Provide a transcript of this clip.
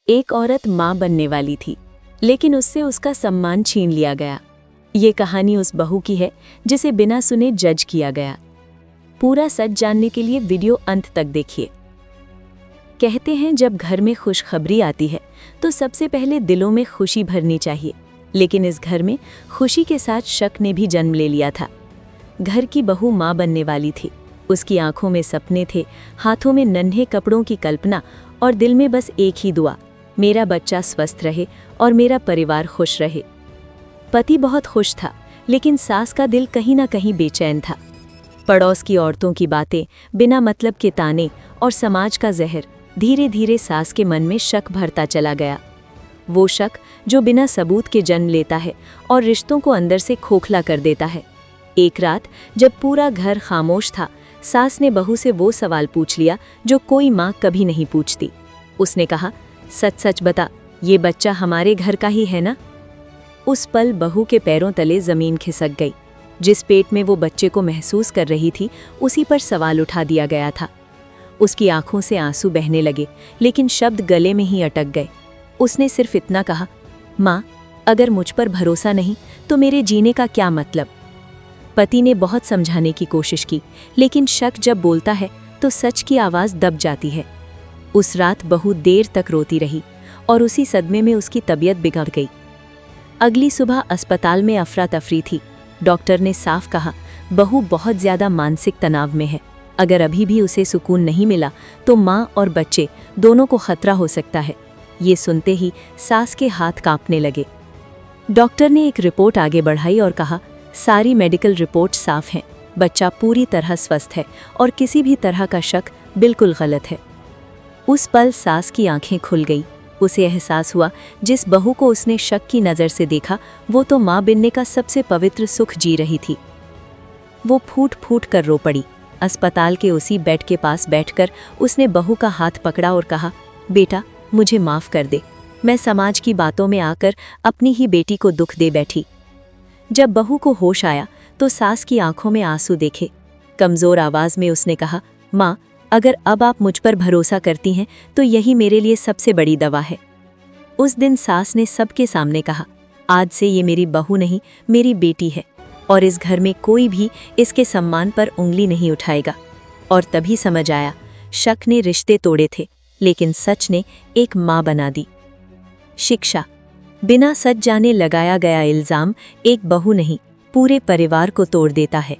एक औरत माँ बनने वाली थी, लेकिन उससे उसका सम्मान छीन लिया गया। ये कहानी उस बहू की है जिसे बिना सुने जज किया गया। पूरा सच जानने के लिए वीडियो अंत तक देखिए। कहते हैं जब घर में खुशखबरी आती है तो सबसे पहले दिलों में खुशी भरनी चाहिए, लेकिन इस घर में खुशी के साथ शक ने भी जन्म ले लिया था। घर की बहू माँ बनने वाली थी। उसकी आंखों में सपने थे, हाथों में नन्हे कपड़ों की कल्पना और दिल में बस एक ही दुआ, मेरा बच्चा स्वस्थ रहे और मेरा परिवार खुश रहे। पति बहुत खुश था, लेकिन सास का दिल कहीं ना कहीं बेचैन था। पड़ोस की औरतों की बातें, बिना मतलब के ताने और समाज का जहर धीरे धीरे सास के मन में शक भरता चला गया। वो शक जो बिना सबूत के जन्म लेता है और रिश्तों को अंदर से खोखला कर देता है। एक रात जब पूरा घर खामोश था, सास ने बहू से वो सवाल पूछ लिया जो कोई माँ कभी नहीं पूछती। उसने कहा, सच सच बता, ये बच्चा हमारे घर का ही है ना? उस पल बहू के पैरों तले जमीन खिसक गई। जिस पेट में वो बच्चे को महसूस कर रही थी, उसी पर सवाल उठा दिया गया था। उसकी आंखों से आंसू बहने लगे, लेकिन शब्द गले में ही अटक गए। उसने सिर्फ इतना कहा, माँ, अगर मुझ पर भरोसा नहीं तो मेरे जीने का क्या मतलब? पति ने बहुत समझाने की कोशिश की, लेकिन शक जब बोलता है तो सच की आवाज़ दब जाती है। उस रात बहू देर तक रोती रही और उसी सदमे में उसकी तबीयत बिगड़ गई। अगली सुबह अस्पताल में अफरा तफरी थी। डॉक्टर ने साफ कहा, बहू बहुत ज़्यादा मानसिक तनाव में है। अगर अभी भी उसे सुकून नहीं मिला तो माँ और बच्चे दोनों को खतरा हो सकता है। ये सुनते ही सास के हाथ कांपने लगे। डॉक्टर ने एक रिपोर्ट आगे बढ़ाई और कहा, सारी मेडिकल रिपोर्ट साफ हैं, बच्चा पूरी तरह स्वस्थ है और किसी भी तरह का शक बिल्कुल गलत है। उस पल सास की आंखें खुल गई। उसे एहसास हुआ, जिस बहू को उसने शक की नज़र से देखा, वो तो माँ बनने का सबसे पवित्र सुख जी रही थी। वो फूट फूट कर रो पड़ी। अस्पताल के उसी बेड के पास बैठकर उसने बहू का हाथ पकड़ा और कहा, बेटा, मुझे माफ़ कर दे। मैं समाज की बातों में आकर अपनी ही बेटी को दुख दे बैठी। जब बहू को होश आया तो सास की आंखों में आंसू देखे। कमज़ोर आवाज़ में उसने कहा, माँ, अगर अब आप मुझ पर भरोसा करती हैं तो यही मेरे लिए सबसे बड़ी दवा है। उस दिन सास ने सबके सामने कहा, आज से ये मेरी बहू नहीं, मेरी बेटी है और इस घर में कोई भी इसके सम्मान पर उंगली नहीं उठाएगा। और तभी समझ आया, शक ने रिश्ते तोड़े थे, लेकिन सच ने एक माँ बना दी। शिक्षा: बिना सच जाने लगाया गया इल्ज़ाम एक बहू नहीं, पूरे परिवार को तोड़ देता है।